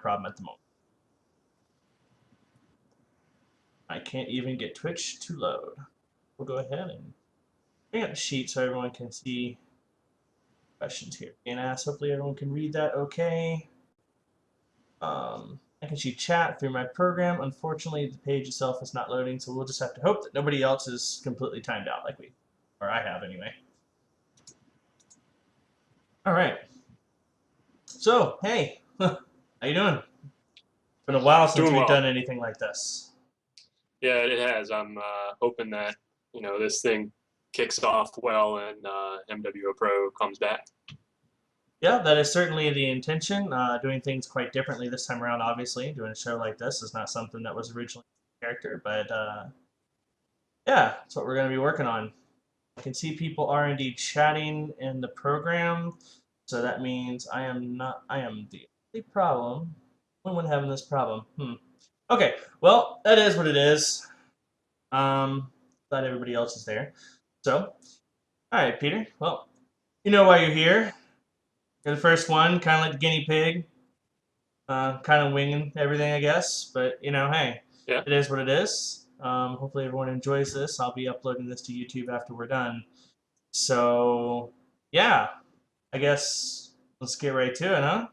problem at the moment. I can't even get Twitch to load. We'll go ahead and bring up the sheet so everyone can see questions here being asked. Hopefully everyone can read that okay. I can see chat through my program. Unfortunately, the page itself is not loading, so we'll just have to hope that nobody else is completely timed out like or I have anyway. All right. So, hey, how you doing? It's been a while since we've done anything like this. Yeah, it has. I'm hoping that, this thing kicks off well and MWO Pro comes back. Yeah, that is certainly the intention. Doing things quite differently this time around, obviously. Doing a show like this is not something that was originally a character, but yeah, that's what we're going to be working on. I can see people are indeed chatting in the program, so that means I am the only problem. Only one having this problem. Okay, well, that is what it is. Glad everybody else is there. So, all right, Peter. Well, you know why you're here. You're the first one, kind of like the guinea pig, kind of winging everything, I guess. But, hey, yeah. It is what it is. Hopefully everyone enjoys this. I'll be uploading this to YouTube after we're done. So, yeah, I guess let's get right to it, huh?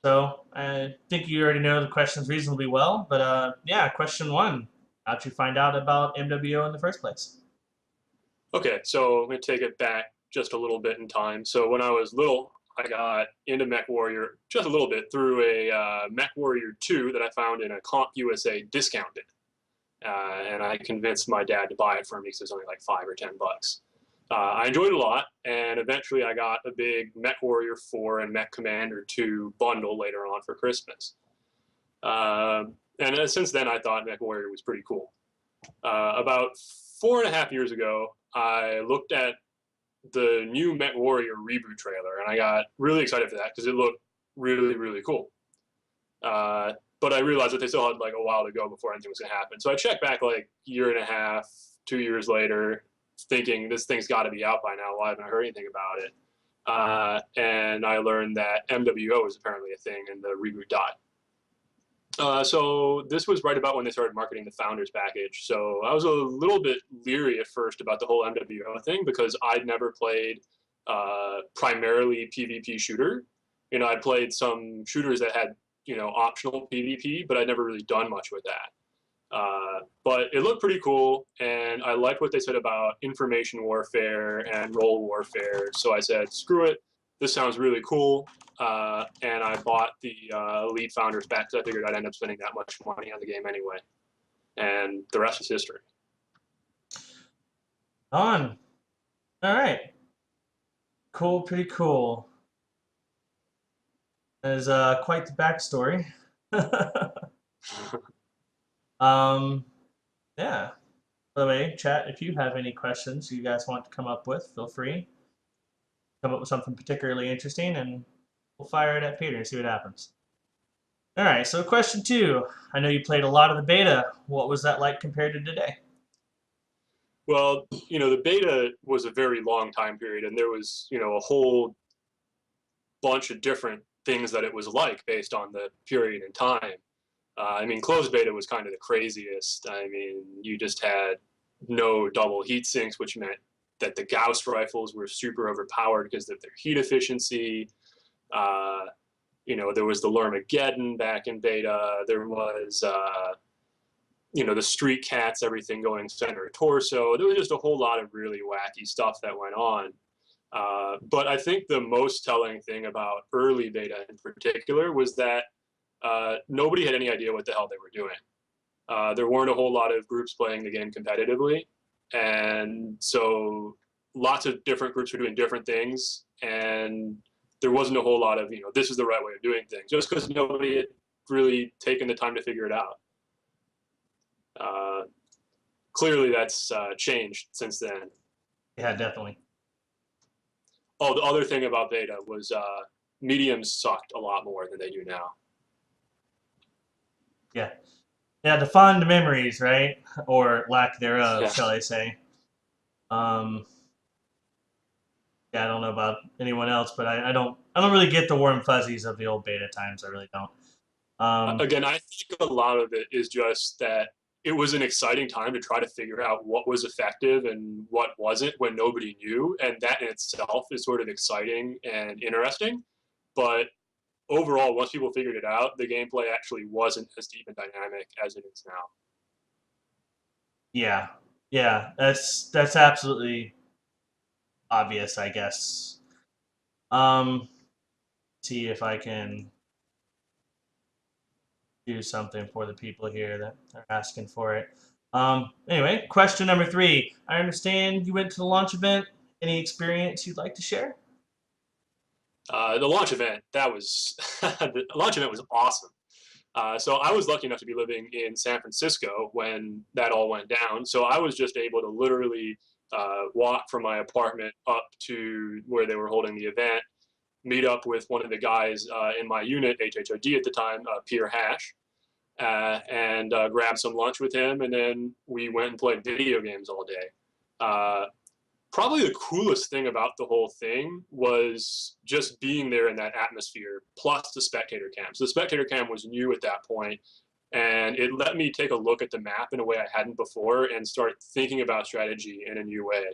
So, I think you already know the questions reasonably well. But, yeah, question 1. How'd you find out about MWO in the first place? Okay, so I'm going to take it back just a little bit in time. So when I was little, I got into MechWarrior just a little bit through a MechWarrior 2 that I found in a Comp USA discounted. And I convinced my dad to buy it for me because it was only like $5 or $10. I enjoyed it a lot, and eventually I got a big MechWarrior 4 and Mech Commander 2 bundle later on for Christmas. And since then, I thought MechWarrior was pretty cool. About 4.5 years ago, I looked at the new MechWarrior reboot trailer, and I got really excited for that because it looked really, really cool. But I realized that they still had like a while to go before anything was going to happen. So I checked back like 1.5 years, 2 years later, thinking this thing's got to be out by now. Why haven't I heard anything about it? And I learned that MWO is apparently a thing, and the reboot died. So this was right about when they started marketing the Founders package. So I was a little bit leery at first about the whole MWO thing because I'd never played primarily PvP shooter. I'd played some shooters that had, optional PvP, but I'd never really done much with that. But it looked pretty cool, and I liked what they said about information warfare and role warfare. So I said, screw it. This sounds really cool. And I bought the Elite Founders back because I figured I'd end up spending that much money on the game anyway. And the rest is history. All right. Cool, pretty cool. That is quite the backstory. Yeah. By the way, chat, if you have any questions you guys want to come up with, feel free. Come up with something particularly interesting, and we'll fire it at Peter and see what happens. All right, so question 2. I know you played a lot of the beta. What was that like compared to today? Well, the beta was a very long time period, and there was, a whole bunch of different things that it was like based on the period in time. Closed beta was kind of the craziest. You just had no double heat sinks, which meant that the Gauss rifles were super overpowered because of their heat efficiency. There was the Lermageddon back in beta. There was, the Street Cats, everything going center torso. There was just a whole lot of really wacky stuff that went on. But I think the most telling thing about early beta in particular was that nobody had any idea what the hell they were doing. There weren't a whole lot of groups playing the game competitively. And so lots of different groups were doing different things. And there wasn't a whole lot of, this is the right way of doing things, just because nobody had really taken the time to figure it out. Clearly that's changed since then. Yeah, definitely. Oh, the other thing about beta was mediums sucked a lot more than they do now. Yeah. Yeah, the fond memories, right? Or lack thereof, Yeah. shall I say. Yeah, yeah, I don't know about anyone else, but I don't really get the warm fuzzies of the old beta times. I really don't. Um, Again, I think a lot of it is just that it was an exciting time to try to figure out what was effective and what wasn't when nobody knew, and that in itself is sort of exciting and interesting. But overall, once people figured it out, the gameplay actually wasn't as deep and dynamic as it is now. yeah, yeah, that's absolutely obvious, I guess. See if I can do something for the people here that are asking for it. Anyway, question number 3. I understand you went to the launch event. Any experience you'd like to share? The launch event that was the launch event was awesome. So I was lucky enough to be living in San Francisco when that all went down. So I was just able to literally walk from my apartment up to where they were holding the event, meet up with one of the guys in my unit, HHOD at the time, Peter Hash, and grab some lunch with him. And then we went and played video games all day. Uh, Probably the coolest thing about the whole thing was just being there in that atmosphere, plus the spectator cam. So the spectator cam was new at that point, and it let me take a look at the map in a way I hadn't before and start thinking about strategy in a new way.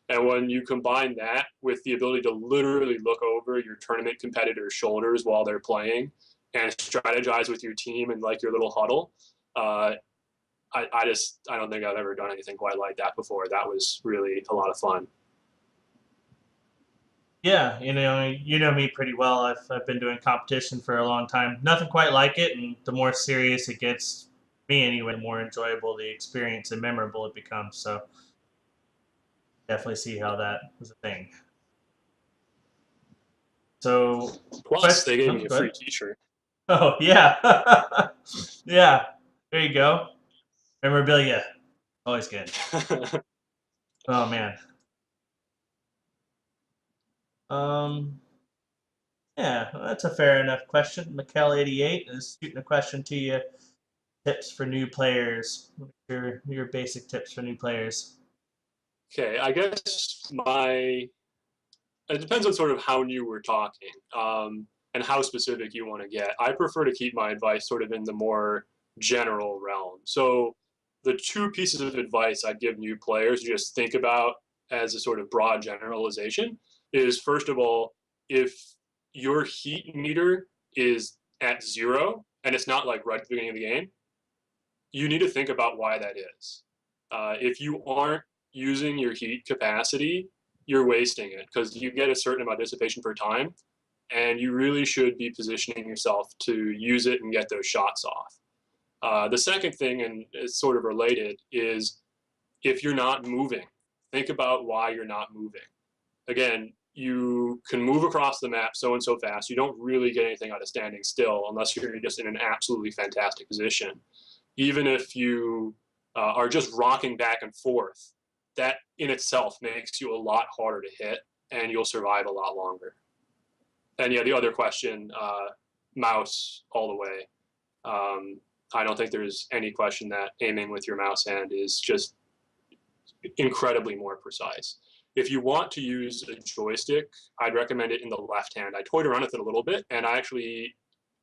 And when you combine that with the ability to literally look over your tournament competitors' shoulders while they're playing and strategize with your team and like your little huddle, I don't think I've ever done anything quite like that before. That was really a lot of fun. Yeah, you know me pretty well. I've been doing competition for a long time. Nothing quite like it, and the more serious it gets, me anyway, the more enjoyable the experience and memorable it becomes. So definitely see how that was a thing. So, Plus, question. they gave Oh, me a go free ahead. T-shirt. Oh yeah, yeah. There you go. Memorabilia, always good. Oh man. Um, yeah, well, that's a fair enough question. Mikkel88 is shooting a question to you. Tips for new players. Your basic tips for new players. Okay, I guess my it depends on sort of how new we're talking, and how specific you want to get. I prefer to keep my advice sort of in the more general realm. So the two pieces of advice I'd give new players to just think about as a sort of broad generalization is, first of all, if your heat meter is at 0 and it's not like right at the beginning of the game, you need to think about why that is. If you aren't using your heat capacity, you're wasting it because you get a certain amount of dissipation per time, and you really should be positioning yourself to use it and get those shots off. The second thing, and it's sort of related, is if you're not moving, think about why you're not moving. Again, you can move across the map so and so fast. You don't really get anything out of standing still unless you're just in an absolutely fantastic position. Even if you are just rocking back and forth, that in itself makes you a lot harder to hit and you'll survive a lot longer. And yeah, the other question, mouse all the way. Um, I don't think there's any question that aiming with your mouse hand is just incredibly more precise. If you want to use a joystick, I'd recommend it in the left hand. I toyed around with it a little bit, and I actually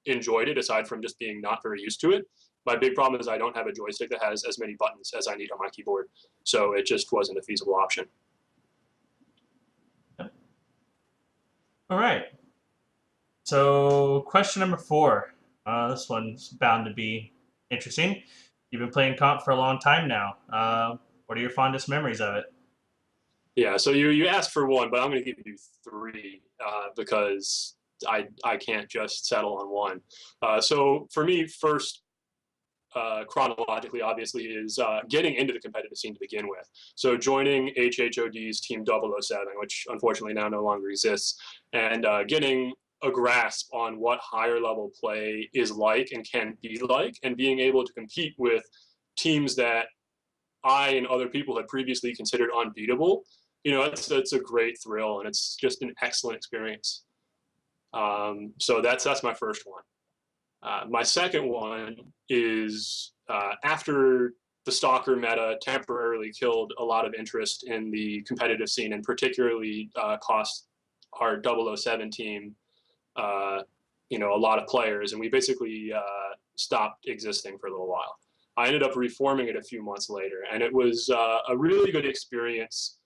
enjoyed it aside from just being not very used to it. My big problem is I don't have a joystick that has as many buttons as I need on my keyboard, so it just wasn't a feasible option. All right. So, question number 4. This one's bound to be interesting. You've been playing comp for a long time now. What are your fondest memories of it? Yeah, so you asked for one, but I'm going to give you three because I can't just settle on one. So for me, first, chronologically, obviously, is getting into the competitive scene to begin with. So joining HHOD's Team 007, which unfortunately now no longer exists, and getting a grasp on what higher level play is like and can be like, and being able to compete with teams that I and other people had previously considered unbeatable. It's a great thrill, and it's just an excellent experience. So that's my first one. My second one is after the Stalker meta temporarily killed a lot of interest in the competitive scene, and particularly cost our 007 team, a lot of players, and we basically stopped existing for a little while. I ended up reforming it a few months later, and it was a really good experience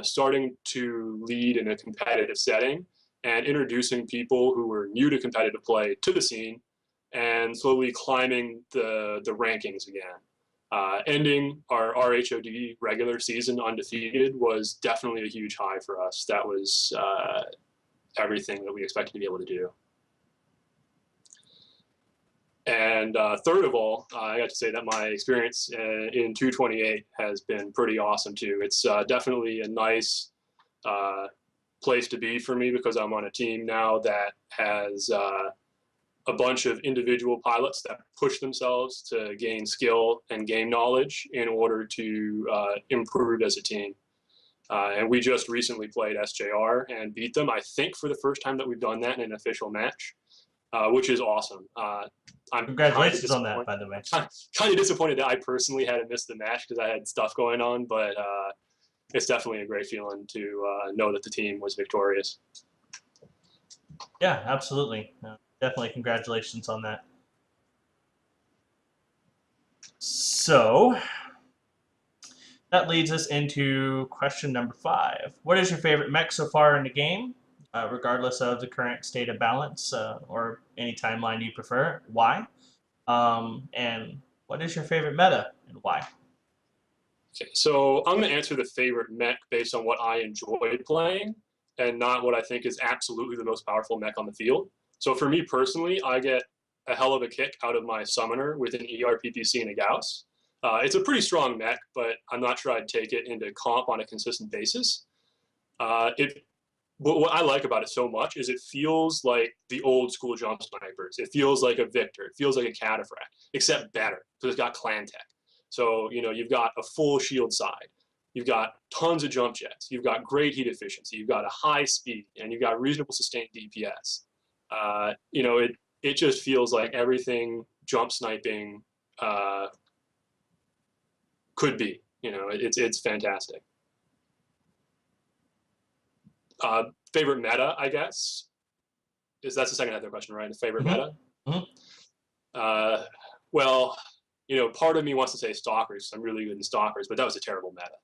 starting to lead in a competitive setting and introducing people who were new to competitive play to the scene and slowly climbing the rankings again. Ending our RHOD regular season undefeated was definitely a huge high for us. That was everything that we expected to be able to do. And third of all, I got to say that my experience in 228 has been pretty awesome too. It's definitely a nice place to be for me because I'm on a team now that has a bunch of individual pilots that push themselves to gain skill and game knowledge in order to improve as a team. And we just recently played SJR and beat them, I think, for the first time that we've done that in an official match, which is awesome. I'm kind of Congratulations on that, disappointed. by the way. Kind of disappointed that I personally had to miss the match because I had stuff going on, but it's definitely a great feeling to know that the team was victorious. Yeah, absolutely. Definitely congratulations on that. So that leads us into question number 5. What is your favorite mech so far in the game, regardless of the current state of balance or any timeline you prefer? Why? And what is your favorite meta and why? Okay, so I'm going to answer the favorite mech based on what I enjoyed playing and not what I think is absolutely the most powerful mech on the field. So for me personally, I get a hell of a kick out of my summoner with an ERPPC and a Gauss. It's a pretty strong mech, but I'm not sure I'd take it into comp on a consistent basis. What I like about it so much is it feels like the old school jump snipers. It feels like a Victor. It feels like a Cataphract, except better because it's got clan tech. So, you've got a full shield side. You've got tons of jump jets. You've got great heat efficiency. You've got a high speed, and you've got reasonable sustained DPS. It just feels like everything jump sniping could be. It's fantastic. Favorite meta, I guess. That's the second half of the question, right? The favorite meta. Well, part of me wants to say stalkers. I'm really good in stalkers, but that was a terrible meta.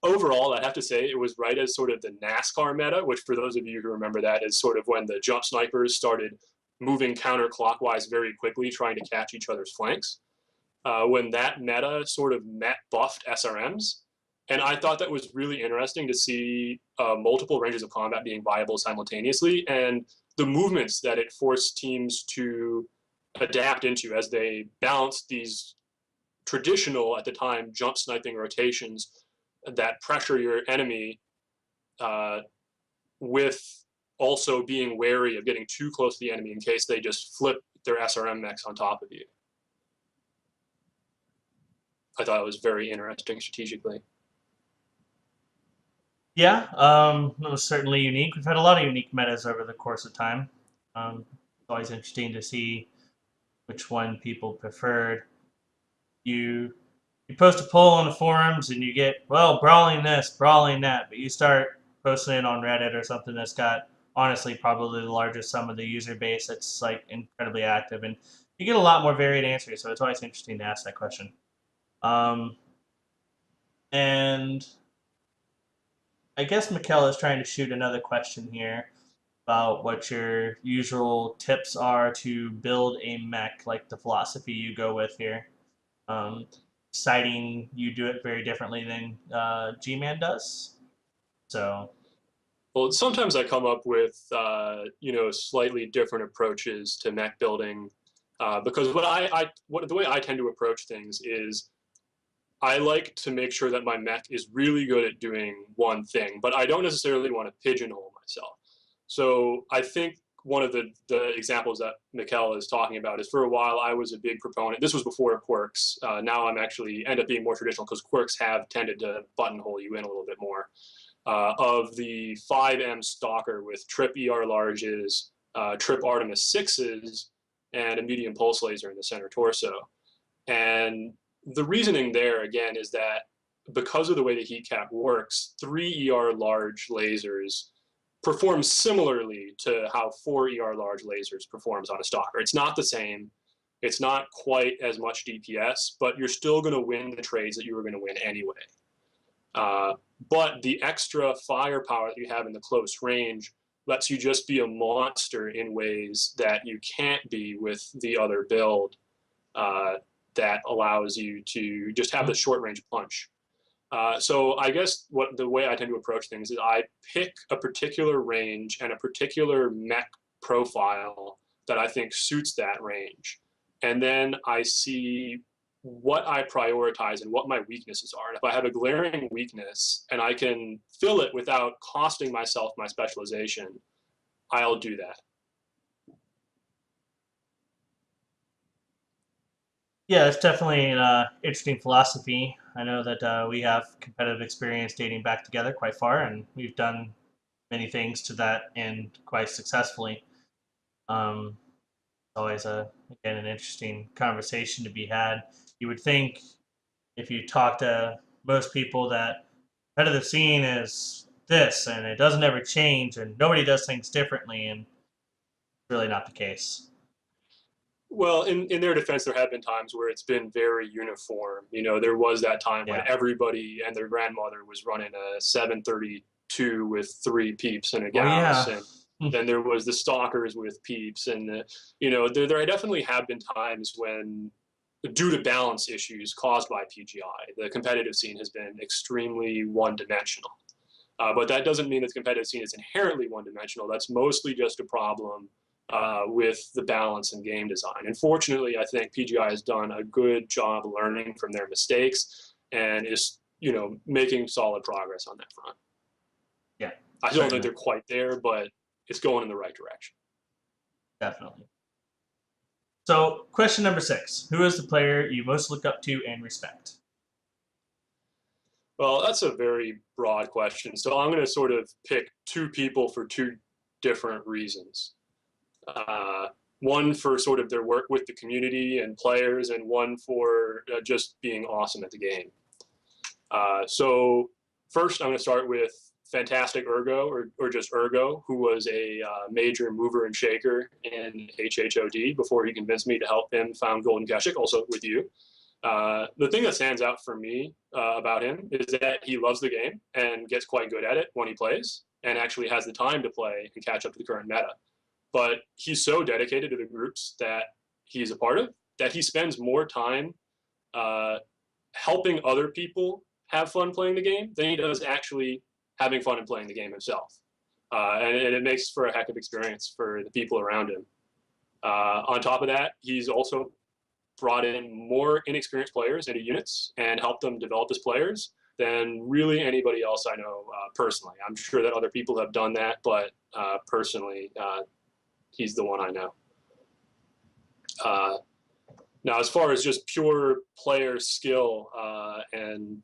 Overall, I'd have to say it was right as sort of the NASCAR meta, which for those of you who remember that is sort of when the jump snipers started moving counterclockwise very quickly, trying to catch each other's flanks. When that meta sort of buffed SRMs. And I thought that was really interesting to see multiple ranges of combat being viable simultaneously and the movements that it forced teams to adapt into as they balanced these traditional, at the time, jump sniping rotations that pressure your enemy with also being wary of getting too close to the enemy in case they just flip their SRM mechs on top of you. I thought it was very interesting strategically. Yeah, it was certainly unique. We've had a lot of unique metas over the course of time. It's always interesting to see which one people preferred. You post a poll on the forums and you get, well, brawling this, brawling that, but you start posting it on Reddit or something that's got honestly probably the largest sum of the user base that's like incredibly active, and you get a lot more varied answers. So it's always interesting to ask that question. And I guess Mikkel is trying to shoot another question here about what your usual tips are to build a mech, like the philosophy you go with here. Um, Citing you do it very differently than G-Man does. So, well, sometimes I come up with slightly different approaches to mech building because the way I tend to approach things is I like to make sure that my mech is really good at doing one thing, but I don't necessarily want to pigeonhole myself. So I think one of the examples that Mikkel is talking about is for a while I was a big proponent. This was before quirks. Now I'm actually end up being more traditional because quirks have tended to buttonhole you in a little bit more. Of the 5M stalker with trip ER larges, trip Artemis 6s, and a medium pulse laser in the center torso. And the reasoning there, again, is that because of the way the heat cap works, 3 ER large lasers perform similarly to how 4 ER large lasers performs on a stalker. It's not the same. It's not quite as much DPS, but you're still going to win the trades that you were going to win anyway. But the extra firepower that you have in the close range lets you just be a monster in ways that you can't be with the other build, that allows you to just have the short range punch. So I guess the way I tend to approach things is I pick a particular range and a particular mech profile that I think suits that range. And then I see what I prioritize and what my weaknesses are. And if I have a glaring weakness and I can fill it without costing myself my specialization, I'll do that. Yeah, it's definitely an interesting philosophy. I know that we have competitive experience dating back together quite far, and we've done many things to that end quite successfully. Um, it's always again an interesting conversation to be had. You would think if you talk to most people that competitive scene is this and it doesn't ever change and nobody does things differently, and it's really not the case. Well, in their defense, there have been times where it's been very uniform. You know, there was that time when Yeah. everybody and their grandmother was running a 732 with 3 peeps and a Oh Gauss, yeah. and then there was the stalkers with peeps, and you know, there definitely have been times when, due to balance issues caused by PGI, the competitive scene has been extremely one-dimensional. But that doesn't mean that the competitive scene is inherently one-dimensional. That's mostly just a problem with the balance and game design. And fortunately, I think PGI has done a good job learning from their mistakes and is, you know, making solid progress on that front. Yeah. I don't think Certainly. they're quite there, but it's going in the right direction. Definitely. So, question number 6: who is the player you most look up to and respect? Well, that's a very broad question. So I'm going to sort of pick 2 people for 2 different reasons. Uh, one for sort of their work with the community and players, and one for just being awesome at the game. So first, I'm going to start with Fantastic Ergo, or just Ergo, who was a major mover and shaker in HHOD before he convinced me to help him found Golden Keshik, also with you. The thing that stands out for me about him is that he loves the game and gets quite good at it when he plays, and actually has the time to play and catch up to the current meta. But he's so dedicated to the groups that he's a part of that he spends more time uh, helping other people have fun playing the game than he does actually having fun and playing the game himself. And it makes for a heck of experience for the people around him. On top of that, he's also brought in more inexperienced players into units and helped them develop as players than really anybody else I know personally. I'm sure that other people have done that, but personally, he's the one I know. Now, as far as just pure player skill and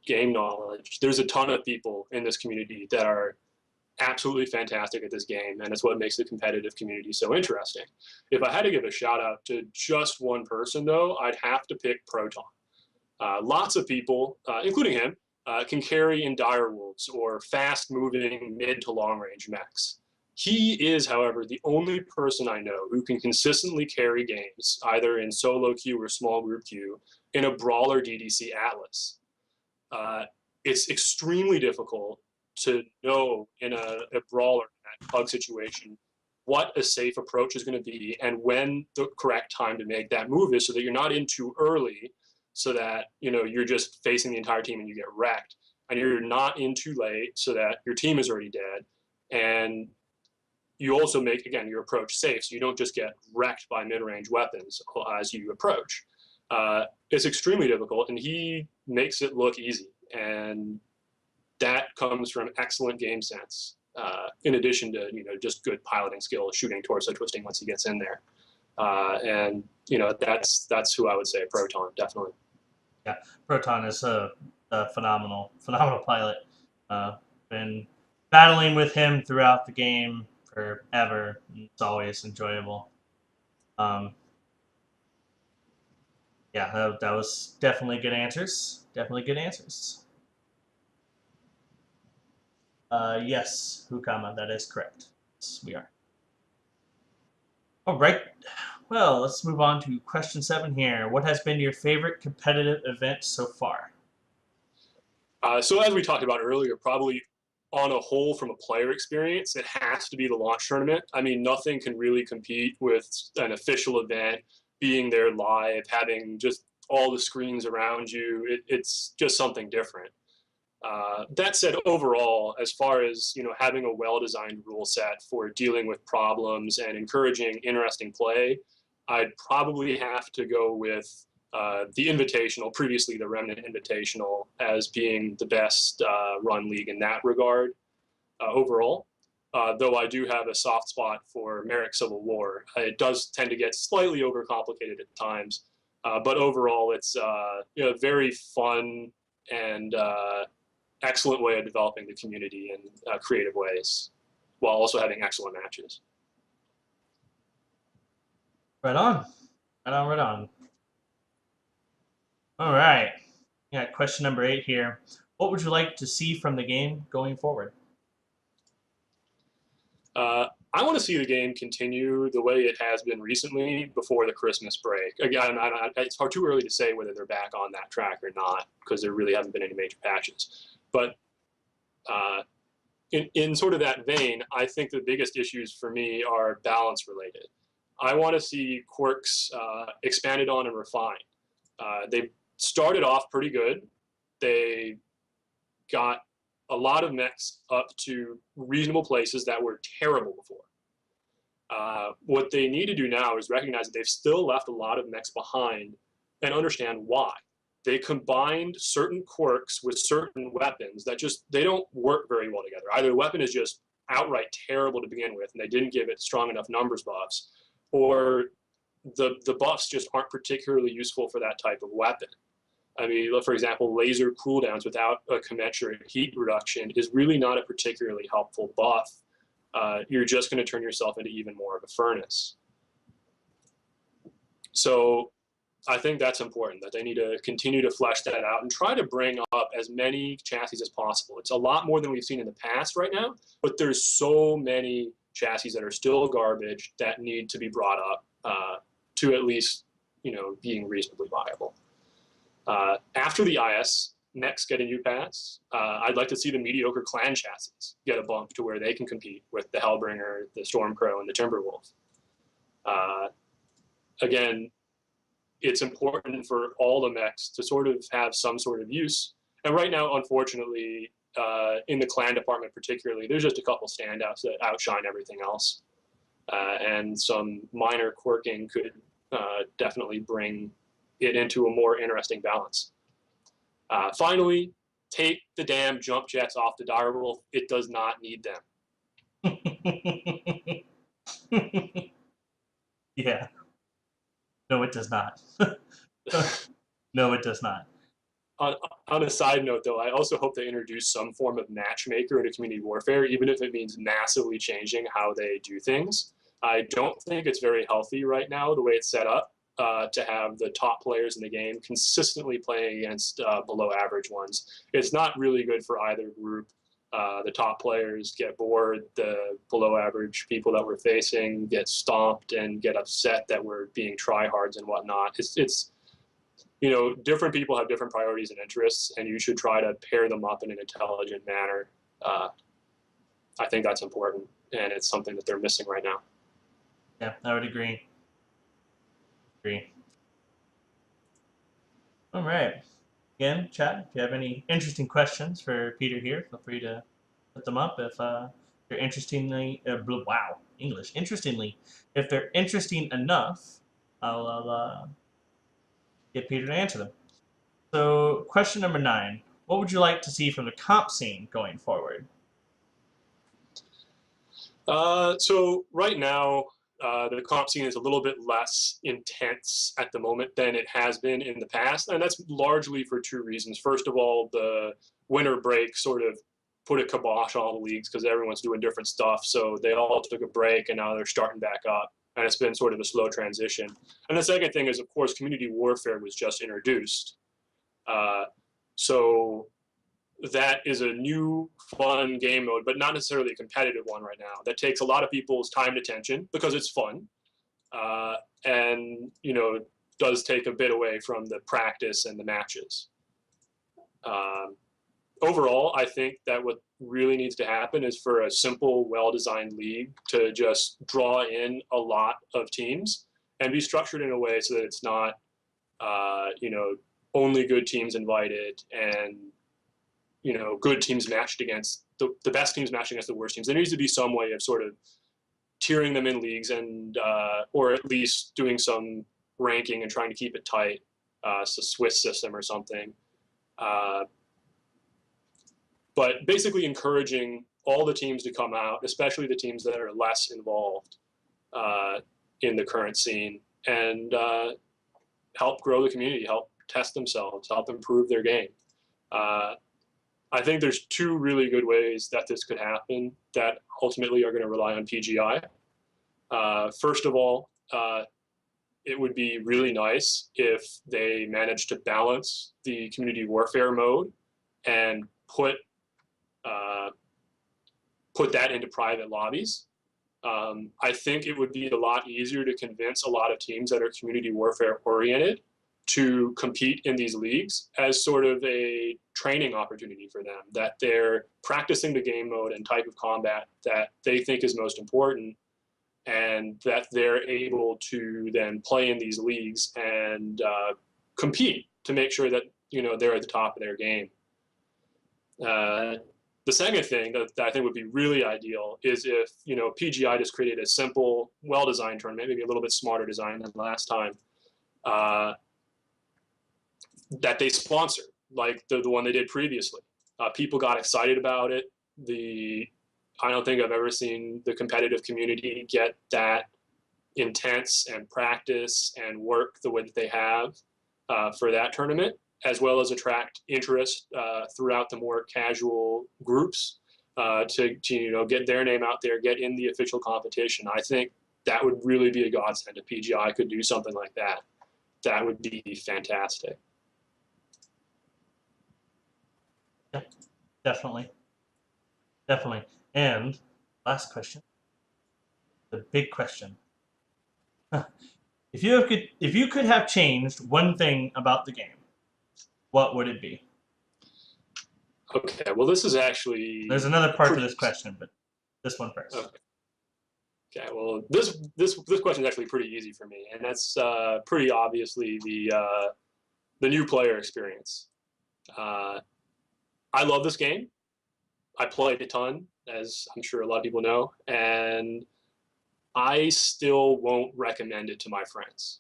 game knowledge, there's a ton of people in this community that are absolutely fantastic at this game, and it's what makes the competitive community so interesting. If I had to give a shout out to just one person, though, I'd have to pick Proton. Lots of people, including him, can carry in direwolves or fast-moving mid to long-range mechs. He is, however, the only person I know who can consistently carry games, either in solo queue or small group queue, in a brawler DDC Atlas. It's extremely difficult to know in a brawler in that pug situation what a safe approach is going to be and when the correct time to make that move is, so that you're not in too early, so that you're just facing the entire team and you get wrecked, and you're not in too late so that your team is already dead, and you also make, again, your approach safe so you don't just get wrecked by mid-range weapons as you approach. It's extremely difficult, and he makes it look easy, and that comes from excellent game sense, in addition to just good piloting skill, shooting, torso twisting once he gets in there. And that's who I would say Proton, definitely. Yeah, Proton is a phenomenal pilot. Been battling with him throughout the game forever. It's always enjoyable. Um, Yeah, that was definitely good answers. Definitely good answers. Yes, Hukama, that is correct. Yes, we are. All right. Well, let's move on to question 7 here. What has been your favorite competitive event so far? So as we talked about earlier, probably on a whole from a player experience, it has to be the launch tournament. I mean, nothing can really compete with an official event, being there live, having just all the screens around you. It's just something different. That said, overall, as far as having a well-designed rule set for dealing with problems and encouraging interesting play, I'd probably have to go with the Invitational, previously the Remnant Invitational, as being the best run league in that regard overall. Though I do have a soft spot for Merrick Civil War. It does tend to get slightly overcomplicated at times, but overall, it's a very fun and excellent way of developing the community in creative ways, while also having excellent matches. Right on. Right on, right on. All right. Yeah, question number 8 here. What would you like to see from the game going forward? I want to see the game continue the way it has been recently before the Christmas break. Again, it's far too early to say whether they're back on that track or not because there really haven't been any major patches. But uh, in sort of that vein, I think the biggest issues for me are balance related. I want to see quirks expanded on and refined. They started off pretty good. They got a lot of mechs up to reasonable places that were terrible before. What they need to do now is recognize that they've still left a lot of mechs behind and understand why. They combined certain quirks with certain weapons that just they don't work very well together. Either the weapon is just outright terrible to begin with, and they didn't give it strong enough numbers buffs, or the buffs just aren't particularly useful for that type of weapon. I mean, for example, laser cooldowns without a commensurate heat reduction is really not a particularly helpful buff. You're just going to turn yourself into even more of a furnace. So I think that's important, that they need to continue to flesh that out and try to bring up as many chassis as possible. It's a lot more than we've seen in the past right now, but there's so many chassis that are still garbage that need to be brought up to at least, being reasonably viable. After the IS, next get a new pass. I'd like to see the mediocre clan chassis get a bump to where they can compete with the Hellbringer, the Stormcrow, and the Timberwolf. Again, it's important for all the mechs to sort of have some sort of use. And right now, unfortunately, in the clan department particularly, there's just a couple standouts that outshine everything else. And some minor quirking could definitely bring it into a more interesting balance. Finally, take the damn jump jets off the direwolf. It does not need them. Yeah. No, it does not. No, it does not. on, on a side note, though, I also hope they introduce some form of matchmaker into community warfare, even if it means massively changing how they do things. I don't think it's very healthy right now, the way it's set up, to have the top players in the game consistently playing against below average ones. It's not really good for either group. The top players get bored, the below average people that we're facing get stomped and get upset that we're being tryhards and whatnot. It's different people have different priorities and interests, and you should try to pair them up in an intelligent manner. I think that's important, and it's something that they're missing right now. Yeah, I would agree. Agree. All right. Again, chat, if you have any interesting questions for Peter here, feel free to put them up. If they're wow, English. Interestingly, if they're interesting enough, I'll get Peter to answer them. So, question number 9. What would you like to see from the comp scene going forward? So right now, the comp scene is a little bit less intense at the moment than it has been in the past, and that's largely for two reasons. First of all, the winter break sort of put a kibosh on all the leagues because everyone's doing different stuff, so they all took a break and now they're starting back up. and it's been sort of a slow transition. And the second thing is, of course, community warfare was just introduced. So that is a new, fun game mode, but not necessarily a competitive one right now. That takes a lot of people's time and attention because it's fun, and does take a bit away from the practice and the matches. Overall, I think that what really needs to happen is for a simple, well-designed league to just draw in a lot of teams and be structured in a way so that it's not, only good teams invited and, good teams matched against the best teams matched against the worst teams. There needs to be some way of sort of tiering them in leagues and, or at least doing some ranking and trying to keep it tight. It's a Swiss system or something. But basically encouraging all the teams to come out, especially the teams that are less involved in the current scene, and help grow the community, help test themselves, help improve their game. I think there's two really good ways that this could happen that ultimately are going to rely on PGI. First of all, it would be really nice if they managed to balance the community warfare mode and put that into private lobbies. I think it would be a lot easier to convince a lot of teams that are community warfare oriented to compete in these leagues as sort of a training opportunity for them, that they're practicing the game mode and type of combat that they think is most important, and that they're able to then play in these leagues and compete to make sure that they're at the top of their game. The second thing that I think would be really ideal is if PGI just created a simple, well-designed tournament, maybe a little bit smarter design than last time, that they sponsor, like the one they did previously. People got excited about it. I don't think I've ever seen the competitive community get that intense and practice and work the way that they have for that tournament, as well as attract interest throughout the more casual groups to get their name out there, get in the official competition. I think that would really be a godsend if PGI could do something like that. That would be fantastic. Yeah, definitely. Definitely. And last question, the big question. If you could have changed one thing about the game, what would it be? Okay, well, this is actually There's another part to pretty this question, but this one first. Okay, well, this question is actually pretty easy for me, and that's pretty obviously the new player experience. I love this game. I played a ton, as I'm sure a lot of people know, and I still won't recommend it to my friends.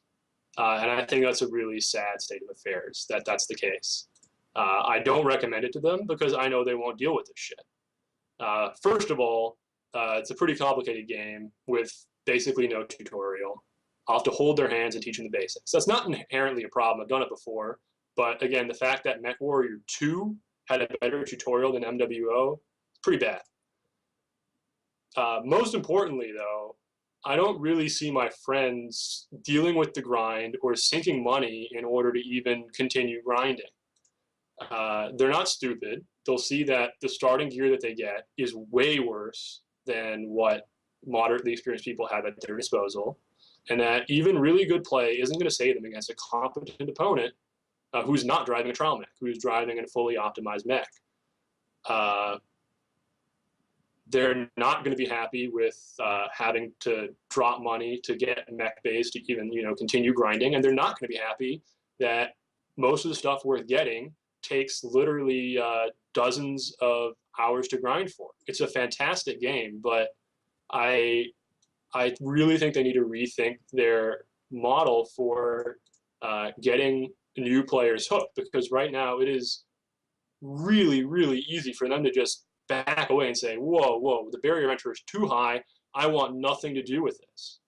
And I think that's a really sad state of affairs, that that's the case. I don't recommend it to them because I know they won't deal with this shit. First of all, it's a pretty complicated game with basically no tutorial. I'll have to hold their hands and teach them the basics. That's not inherently a problem. I've done it before. But again, the fact that MechWarrior 2 had a better tutorial than MWO, it's pretty bad. Most importantly, though, I don't really see my friends dealing with the grind or sinking money in order to even continue grinding. They're not stupid. They'll see that the starting gear that they get is way worse than what moderately experienced people have at their disposal, and that even really good play isn't going to save them against a competent opponent who's not driving a trial mech, who's driving a fully optimized mech. They're not going to be happy with having to drop money to get mech base to even continue grinding, and they're not going to be happy that most of the stuff worth getting takes literally dozens of hours to grind for. It's a fantastic game, but I really think they need to rethink their model for getting new players hooked, because right now it is really, really easy for them to just back away and say, whoa, the barrier of entry is too high. I want nothing to do with this.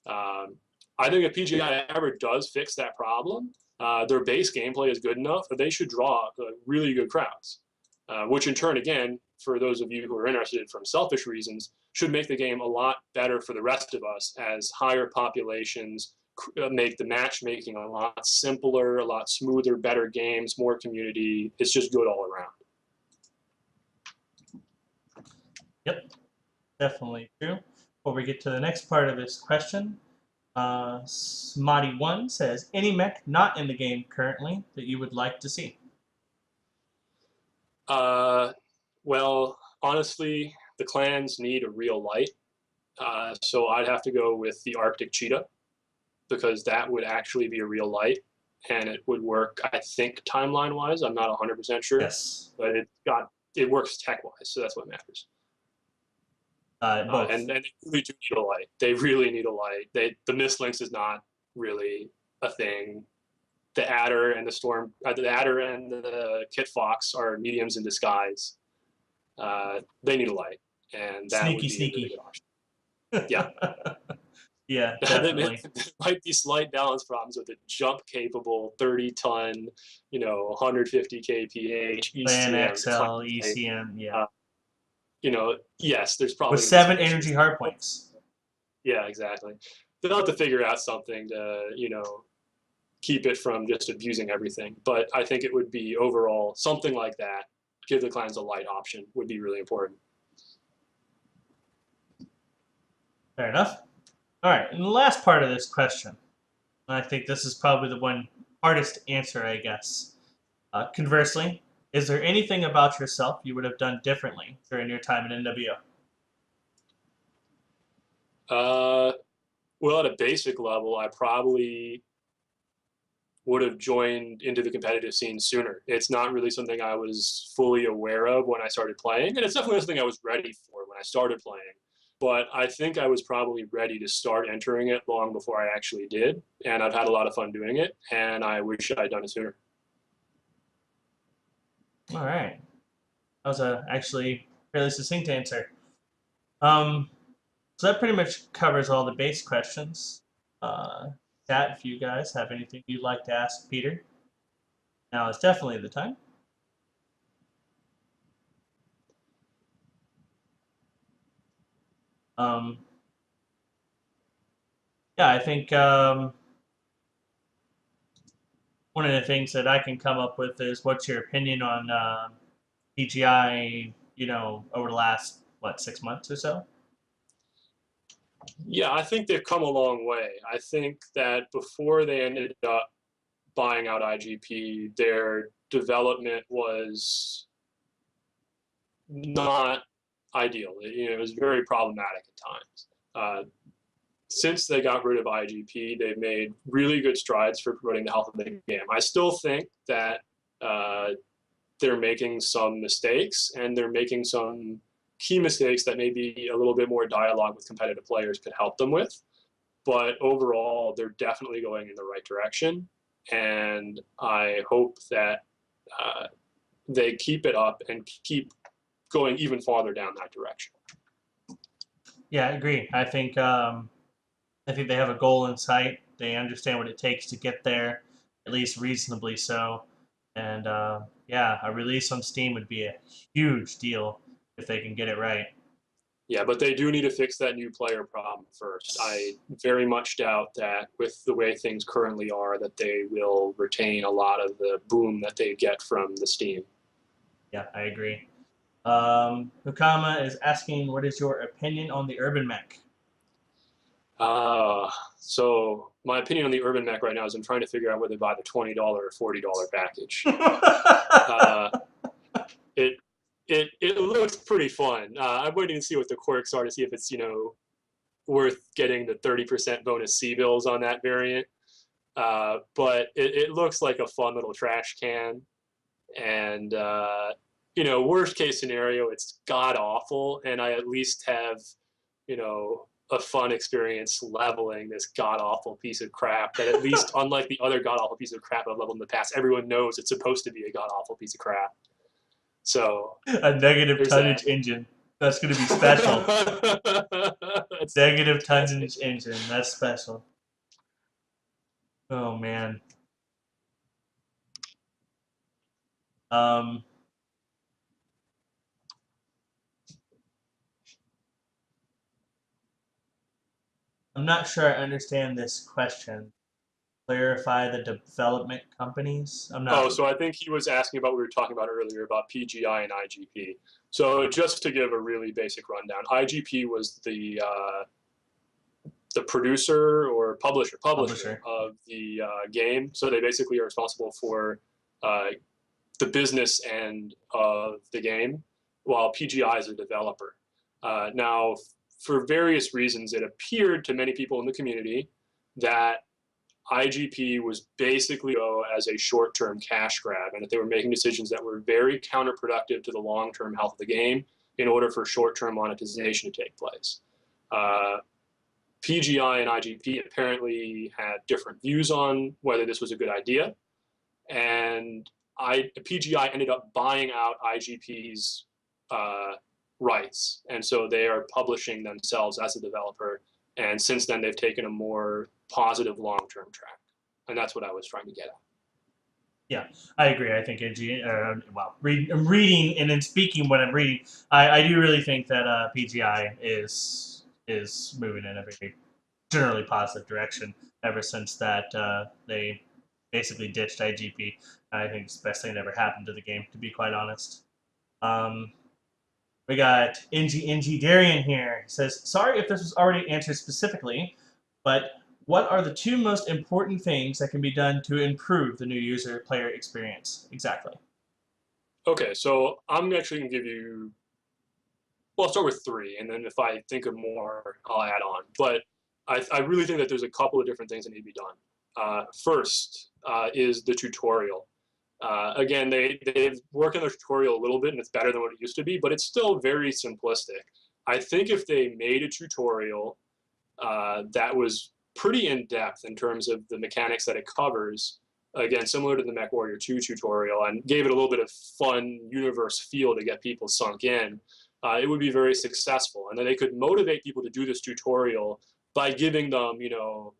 I think if PGI ever does fix that problem, their base gameplay is good enough that they should draw really good crowds, which in turn, again, for those of you who are interested from selfish reasons, should make the game a lot better for the rest of us, as higher populations make the matchmaking a lot simpler, a lot smoother, better games, more community. It's just good all around. Yep, definitely true. Before we get to the next part of this question, Smotty1 says, any mech not in the game currently that you would like to see? Well, honestly, the clans need a real light. So I'd have to go with the Arctic Cheetah, because that would actually be a real light, and it would work, I think, timeline-wise. I'm not 100% sure, Yes. but it works tech-wise, so that's what matters. Both. And they really do need a light. They really need a light. The Mistlinks is not really a thing. The Adder and the Kit Fox are mediums in disguise. They need a light, and that would Sneaky, be a really sneaky. good option. Yeah. Yeah, There definitely. might be slight balance problems with a jump capable 30-ton, 150 kph Clan ECM XL, type. ECM, yeah. Uh, yes, there's With probably going to be some 7 issues. energy hard points. Yeah, exactly. They'll have to figure out something to, keep it from just abusing everything. But I think it would be overall something like that. Give the clans a light option would be really important. Fair enough. All right, and the last part of this question, and I think this is probably the one hardest to answer, I guess. Conversely, is there anything about yourself you would have done differently during your time in NWO? Well, at a basic level, I probably would have joined into the competitive scene sooner. It's not really something I was fully aware of when I started playing, and it's definitely something I was ready for when I started playing. But I think I was probably ready to start entering it long before I actually did, and I've had a lot of fun doing it, and I wish I'd done it sooner. All right. That was a actually fairly succinct answer. Um, so that pretty much covers all the base questions. Chat, if you guys have anything you'd like to ask Peter, now is definitely the time. Um, yeah, I think one of the things that I can come up with is what's your opinion on PGI, over the last, 6 months or so? Yeah, I think they've come a long way. I think that before they ended up buying out IGP, their development was not ideal. It was very problematic at times. Since they got rid of IGP, they've made really good strides for promoting the health of the game. I still think that they're making some mistakes, and they're making some key mistakes that maybe a little bit more dialogue with competitive players could help them with. But overall, they're definitely going in the right direction, and I hope that they keep it up and keep going even farther down that direction. Yeah, I agree. I think they have a goal in sight. They understand what it takes to get there, at least reasonably so. And yeah, a release on Steam would be a huge deal if they can get it right. Yeah, but they do need to fix that new player problem first. I very much doubt that with the way things currently are, that they will retain a lot of the boom that they get from the Steam. Yeah, I agree. Hukama is asking, what is your opinion on the Urban Mech? So my opinion on the Urban Mech right now is I'm trying to figure out whether to buy the $20 or $40 package. Uh, it it looks pretty fun. I'm waiting to see what the quirks are to see if it's worth getting the 30% bonus C bills on that variant. But it looks like a fun little trash can, and worst case scenario, it's god awful, and I at least have a fun experience leveling this god awful piece of crap that, at least unlike the other god awful piece of crap I've leveled in the past, everyone knows it's supposed to be a god awful piece of crap. So A negative there's that. tonnage engine. That's going to be special. That's Negative fantastic. tonnage engine. That's special. Oh, man. Um, I'm not sure I understand this question. Clarify the development companies. I'm Oh, not. so I think he was asking about what we were talking about earlier about PGI and IGP. So just to give a really basic rundown, IGP was the producer or publisher Publisher. of the game. So they basically are responsible for uh, the business end of the game, while PGI is a developer. Now, for various reasons, it appeared to many people in the community that IGP was basically as a short-term cash grab, and that they were making decisions that were very counterproductive to the long-term health of the game in order for short-term monetization to take place. Uh, PGI and IGP apparently had different views on whether this was a good idea, and PGI ended up buying out IGP's uh, rights, and so they are publishing themselves as a developer. And since then, they've taken a more positive long-term track, and that's what I was trying to get at. Yeah, I agree. I think I'm reading and then speaking what I'm reading. I do really think that PGI is moving in a very generally positive direction ever since that they basically ditched IGP. I think it's the best thing that ever happened to the game, to be quite honest. Um, we got NG Darian here. He says, sorry if this was already answered specifically, but what are the two most important things that can be done to improve the new user player experience? Exactly. Okay, so I'm actually going to give you, well, I'll start with three, and then if I think of more, I'll add on. But I really think that there's a couple of different things that need to be done. First is the tutorial. Again, they've worked on the tutorial a little bit, and it's better than what it used to be, but it's still very simplistic. I think if they made a tutorial that was pretty in depth in terms of the mechanics that it covers, again, similar to the MechWarrior 2 tutorial, and gave it a little bit of fun universe feel to get people sunk in, it would be very successful. And then they could motivate people to do this tutorial by giving them, you know,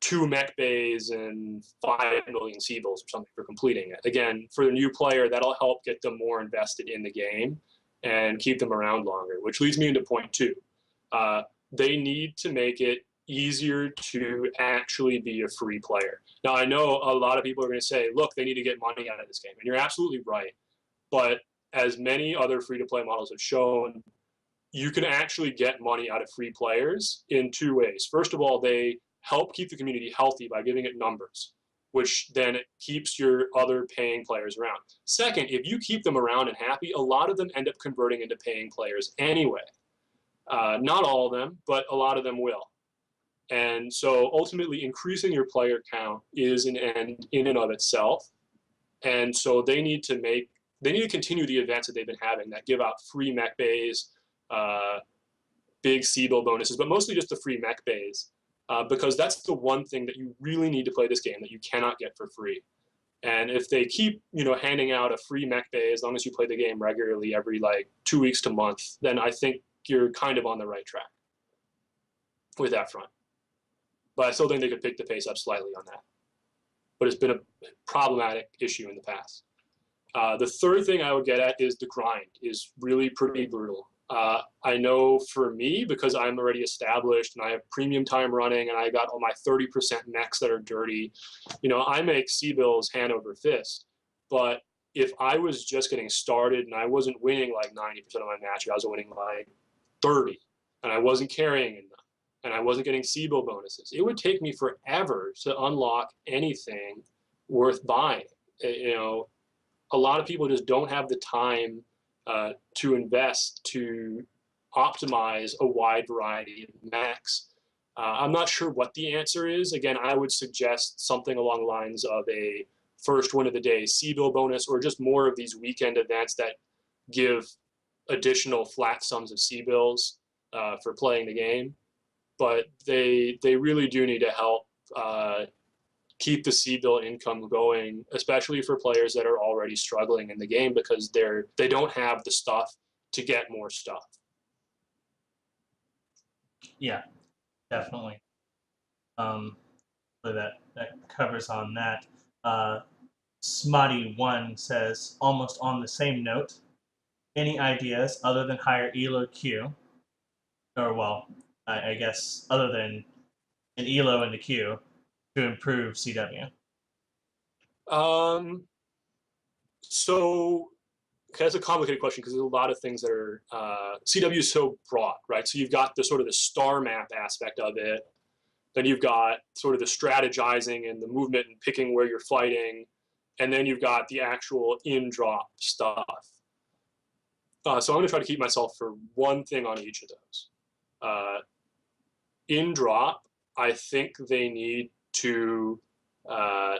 2 mech bays and 5 million Seabills or something for completing it. Again, for the new player, that'll help get them more invested in the game and keep them around longer, which leads me into point two. Uh, they need to make it easier to actually be a free player. Now, I know a lot of people are going to say, look, they need to get money out of this game. And you're absolutely right. But as many other free to play models have shown, you can actually get money out of free players in 2 ways. First of all, they help keep the community healthy by giving it numbers, which then it keeps your other paying players around. Second, if you keep them around and happy, a lot of them end up converting into paying players anyway. Not all of them, but a lot of them will. And so ultimately, increasing your player count is an end in and of itself. And so they need to continue the events that they've been having that give out free mech bays, uh, big Seabill bonuses, but mostly just the free mech bays, because that's the one thing that you really need to play this game that you cannot get for free. And if they keep, you know, handing out a free mech bay as long as you play the game regularly every like 2 weeks to month, then I think you're kind of on the right track with that front. But I still think they could pick the pace up slightly on that. But it's been a problematic issue in the past. The third thing I would get at is the grind is really pretty brutal. I know for me, because I'm already established and I have premium time running and I got all my 30% mechs that are dirty, you know, I make Seabills hand over fist. But if I was just getting started and I wasn't winning like 90% of my matches, I was winning like 30, and I wasn't carrying enough, and I wasn't getting Seabill bonuses, it would take me forever to unlock anything worth buying. You know, a lot of people just don't have the time to invest to optimize a wide variety of mechs. I'm not sure what the answer is. Again, I would suggest something along the lines of a first win of the day Seabill bonus, or just more of these weekend events that give additional flat sums of Seabills for playing the game. But they really do need to help keep the Seabill income going, especially for players that are already struggling in the game because they don't have the stuff to get more stuff. Yeah, definitely. So that covers on that. Uh, Smotty1 says, almost on the same note, any ideas other than higher ELO Q? Or, well, I guess, other than an elo in the queue to improve CW? Um, so that's a complicated question because there's a lot of things that are CW is so broad, right? So you've got the sort of the star map aspect of it. Then you've got sort of the strategizing and the movement and picking where you're fighting. And then you've got the actual in-drop stuff. So I'm going to try to keep myself for one thing on each of those. In-drop, I think they need to uh,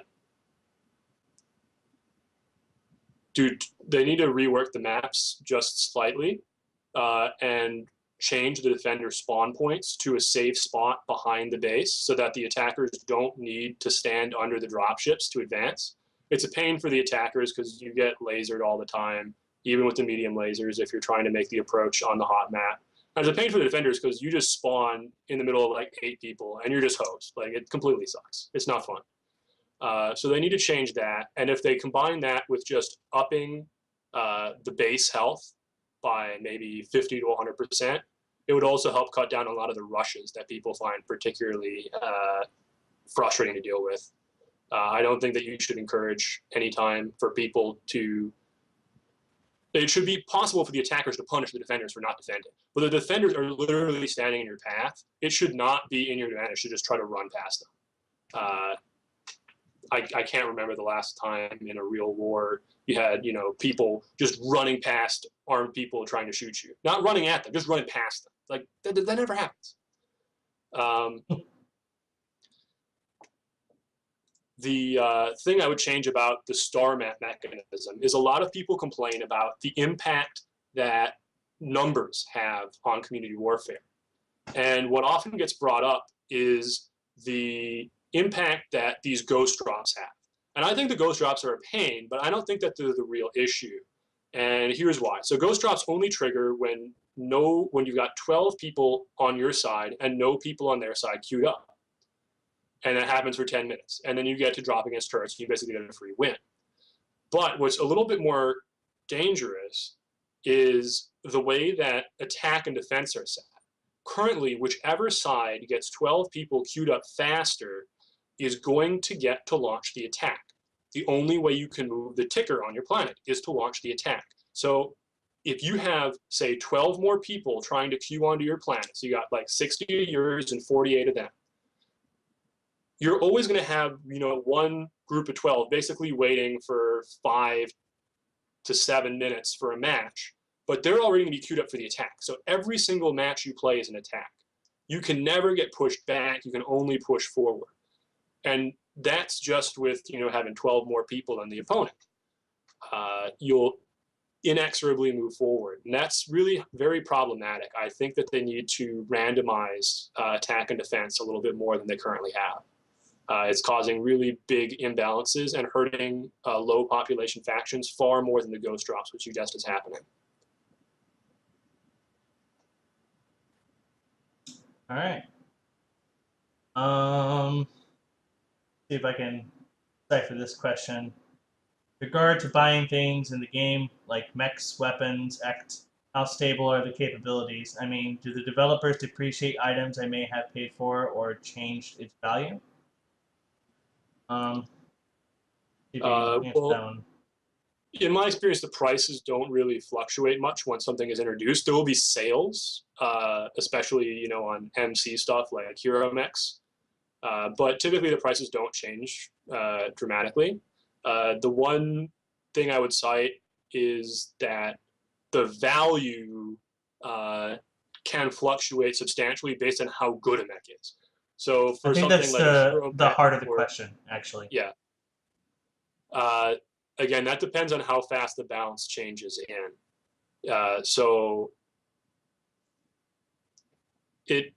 they need to rework the maps just slightly and change the defender spawn points to a safe spot behind the base so that the attackers don't need to stand under the dropships to advance. It's a pain for the attackers because you get lasered all the time, even with the medium lasers, if you're trying to make the approach on the hot map. And it's a pain for the defenders because you just spawn in the middle of like 8 people and you're just hosed. Like, it completely sucks. It's not fun. So they need to change that. And if they combine that with just upping the base health by maybe 50 to 100%, it would also help cut down a lot of the rushes that people find particularly frustrating to deal with. I don't think that you should encourage any time for people to. It should be possible for the attackers to punish the defenders for not defending. But the defenders are literally standing in your path. It should not be in your advantage to just try to run past them. I can't remember the last time in a real war you had, people just running past armed people trying to shoot you. Not running at them, just running past them. Like, that never happens. The thing I would change about the star map mechanism is a lot of people complain about the impact that numbers have on community warfare. And what often gets brought up is the impact that these ghost drops have. And I think the ghost drops are a pain, but I don't think that they're the real issue. And here's why. So ghost drops only trigger when you've got 12 people on your side and no people on their side queued up. And that happens for 10 minutes. And then you get to drop against turrets, and you basically get a free win. But what's a little bit more dangerous is the way that attack and defense are set. Currently, whichever side gets 12 people queued up faster is going to get to launch the attack. The only way you can move the ticker on your planet is to launch the attack. So if you have, say, 12 more people trying to queue onto your planet, so you got like 60 of yours and 48 of them, you're always going to have, one group of 12 basically waiting for 5 to 7 minutes for a match, but they're already going to be queued up for the attack. So every single match you play is an attack. You can never get pushed back. You can only push forward. And that's just with, having 12 more people than the opponent. You'll inexorably move forward. And that's really very problematic. I think that they need to randomize attack and defense a little bit more than they currently have. It's causing really big imbalances and hurting low population factions far more than the ghost drops, which you suggest is happening. All right. See if I can decipher this question. With regard to buying things in the game, like mechs, weapons, how stable are the capabilities? I mean, do the developers depreciate items I may have paid for or changed its value? See if you can answer that one. In my experience, the prices don't really fluctuate much once something is introduced. There will be sales, especially on MC stuff like Hero Mechs, but typically the prices don't change dramatically. The one thing I would cite is that the value can fluctuate substantially based on how good a mech is. So for I think something that's like a Hero the mech, heart of the question, actually. yeah. Again, that depends on how fast the balance changes in. So it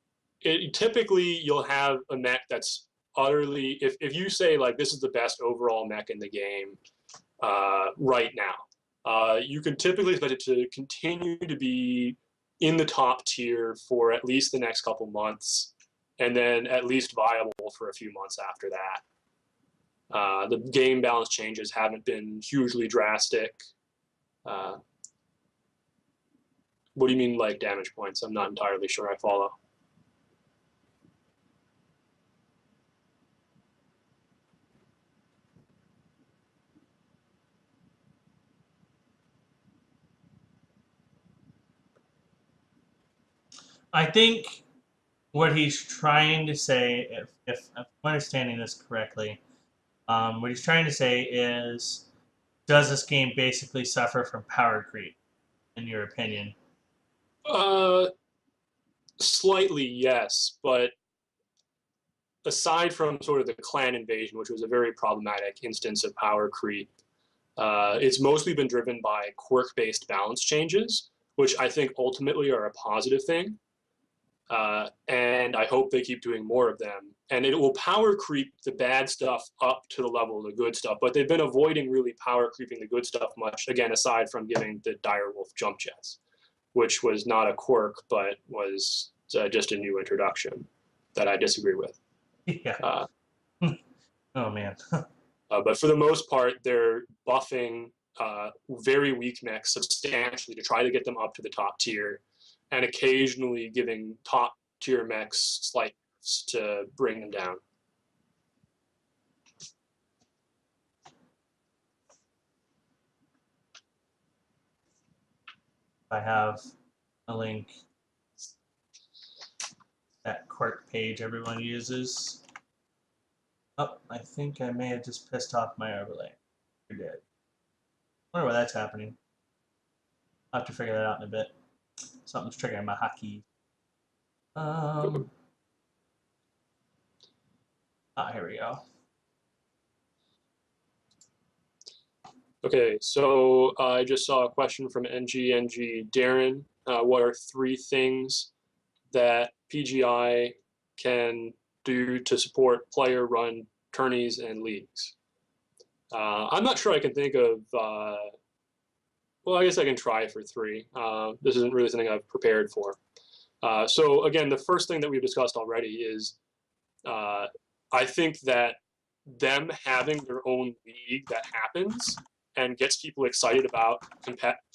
typically you'll have a mech that's utterly, if you say like this is the best overall mech in the game right now, you can typically expect it to continue to be in the top tier for at least the next couple months, and then at least viable for a few months after that. The game balance changes haven't been hugely drastic. What do you mean, like damage points? I'm not entirely sure I follow. I think what he's trying to say, if I'm understanding this correctly, what he's trying to say is, does this game basically suffer from power creep, in your opinion? Uh, Slightly, yes, but aside from sort of the clan invasion, which was a very problematic instance of power creep, it's mostly been driven by quirk-based balance changes, which I think ultimately are a positive thing. And I hope they keep doing more of them. And it will power creep the bad stuff up to the level of the good stuff. But they've been avoiding really power creeping the good stuff much, again, aside from giving the Direwolf jump jets, which was not a quirk, but was just a new introduction that I disagree with. Yeah. Uh, Oh man. but for the most part, they're buffing very weak mechs substantially to try to get them up to the top tier, and occasionally giving top tier mechs slight to bring them down. I have a link, that quirk page everyone uses. Oh, I think I may have just pissed off my overlay. You're dead. I wonder why that's happening. I'll have to figure that out in a bit. Something's triggering my hotkey. Um, here we go. Okay, so I just saw a question from NG Darren. What are 3 things that PGI can do to support player-run tourneys and leagues? I'm not sure I can think of. Well, I guess I can try for 3. This isn't really something I've prepared for. So again, the first thing that we've discussed already is I think that them having their own league that happens and gets people excited about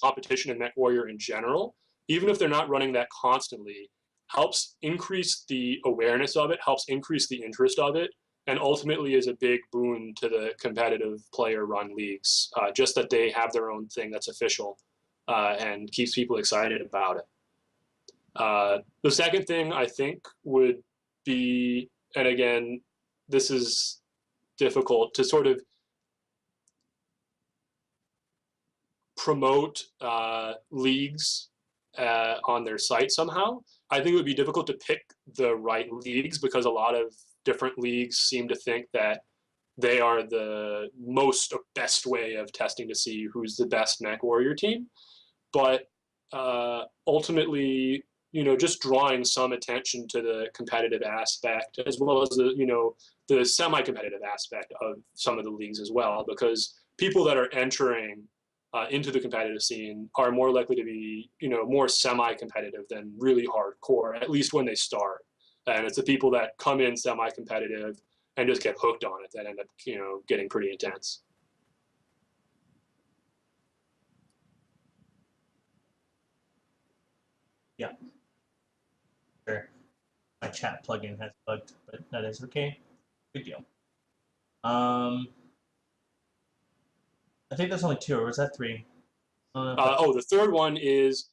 competition in MechWarrior in general, even if they're not running that constantly, helps increase the awareness of it, helps increase the interest of it, and ultimately is a big boon to the competitive player-run leagues. Just that they have their own thing that's official and keeps people excited about it. The second thing I think would be, and again, this is difficult to sort of promote leagues on their site somehow. I think it would be difficult to pick the right leagues because a lot of different leagues seem to think that they are the best way of testing to see who's the best MechWarrior team. But ultimately, just drawing some attention to the competitive aspect as well as the semi-competitive aspect of some of the leagues as well, because people that are entering into the competitive scene are more likely to be, more semi-competitive than really hardcore, at least when they start. And it's the people that come in semi-competitive and just get hooked on it that end up, getting pretty intense. Yeah, sure. My chat plugin has bugged, but that is okay. Good deal. I think that's only 2, or was that 3? The third one is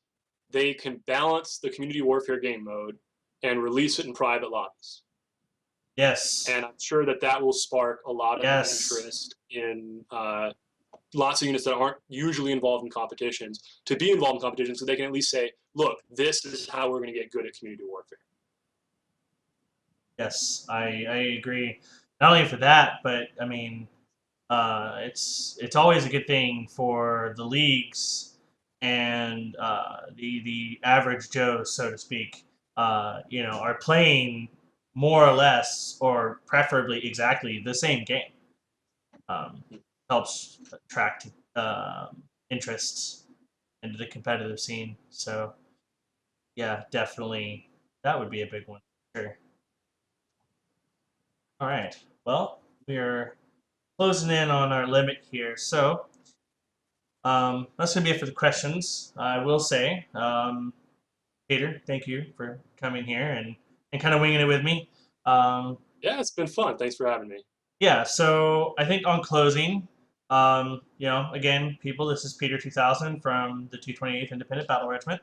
they can balance the community warfare game mode and release it in private lobbies. Yes. And I'm sure that will spark a lot of Yes. interest in lots of units that aren't usually involved in competitions to be involved in competitions, so they can at least say, look, this is how we're going to get good at community warfare. Yes, I agree. Not only for that, but I mean, it's always a good thing for the leagues and the average Joe, so to speak. Are playing more or less, or preferably exactly the same game. Um, Helps attract interests into the competitive scene. So yeah, definitely that would be a big one. Sure. All right. Well, we're closing in on our limit here. So that's going to be it for the questions. I will say, Peter, thank you for coming here and kind of winging it with me. Yeah, it's been fun. Thanks for having me. Yeah, so I think on closing, again, people, this is Peter2000 from the 228th Independent Battle Regiment.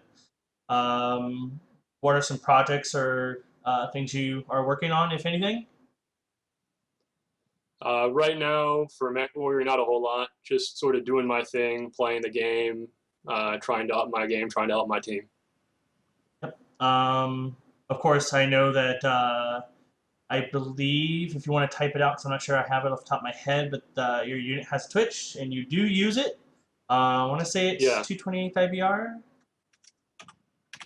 Um, what are some projects or things you are working on, if anything? Right now, for Mech Warrior, not a whole lot. Just sort of doing my thing, playing the game, trying to up my game, trying to help my team. Um, of course, I know that I believe if you want to type it out, because I'm not sure I have it off the top of my head, but your unit has Twitch and you do use it. I want to say it's Yeah, 228 IBR.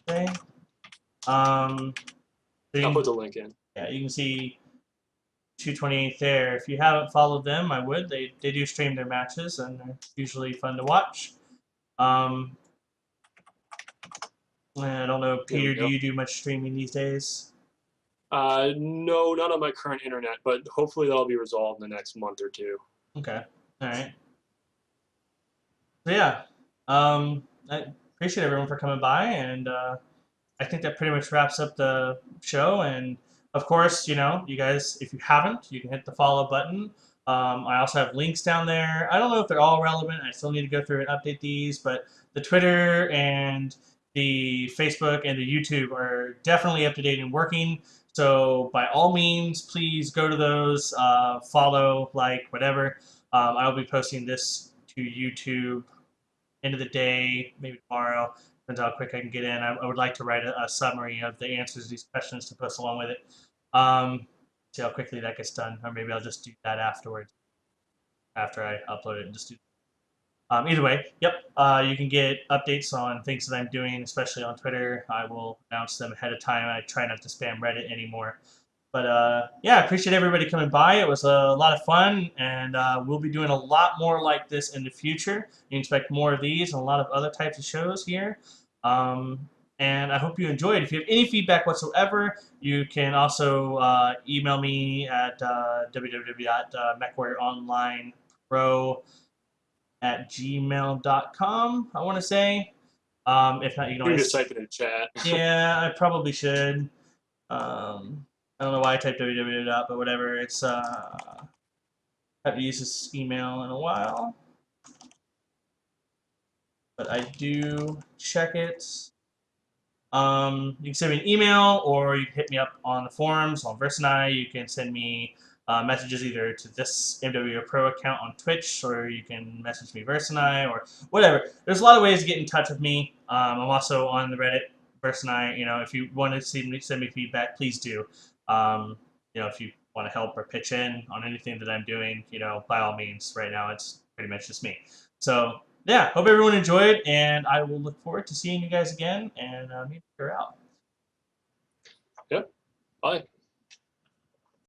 Okay. Um, so I'll you put can, the link in. yeah, you can see 228 there. If you haven't followed them, I would. They do stream their matches and they're usually fun to watch. Um, I don't know, There we Peter, do go. you do much streaming these days? No, not on my current internet, but hopefully that'll be resolved in the next month or two. Okay. All right. So yeah, I appreciate everyone for coming by, and I think that pretty much wraps up the show. And of course, you guys, if you haven't, you can hit the follow button. I also have links down there. I don't know if they're all relevant. I still need to go through and update these, but the Twitter and the Facebook and the YouTube are definitely up to date and working. So by all means, please go to those, follow, like, whatever. I will be posting this to YouTube end of the day, maybe tomorrow. Depends how quick I can get in. I would like to write a summary of the answers to these questions to post along with it. See how quickly that gets done, or maybe I'll just do that afterwards, after I upload it and just do. Either way, yep. You can get updates on things that I'm doing, especially on Twitter. I will announce them ahead of time. I try not to spam Reddit anymore. But yeah, I appreciate everybody coming by. It was a lot of fun, and we'll be doing a lot more like this in the future. You can expect more of these and a lot of other types of shows here. Um, and I hope you enjoyed. If you have any feedback whatsoever, you can also email me at www.mechwarrioronlinepro@gmail.com, I want to say. If not, you can You can just always. type it in chat. Yeah, I probably should. I don't know why I typed www, but whatever. It's haven't used this email in a while, but I do check it. You can send me an email, or you can hit me up on the forums on Verci. You can send me messages either to this MW Pro account on Twitch, or you can message me Verci or whatever. There's a lot of ways to get in touch with me. I'm also on the Reddit Verci. If you want to send me feedback, please do. Um, if you want to help or pitch in on anything that I'm doing, by all means. Right now, it's pretty much just me. So yeah, hope everyone enjoyed, and I will look forward to seeing you guys again. And me, you're out. Yep. Bye.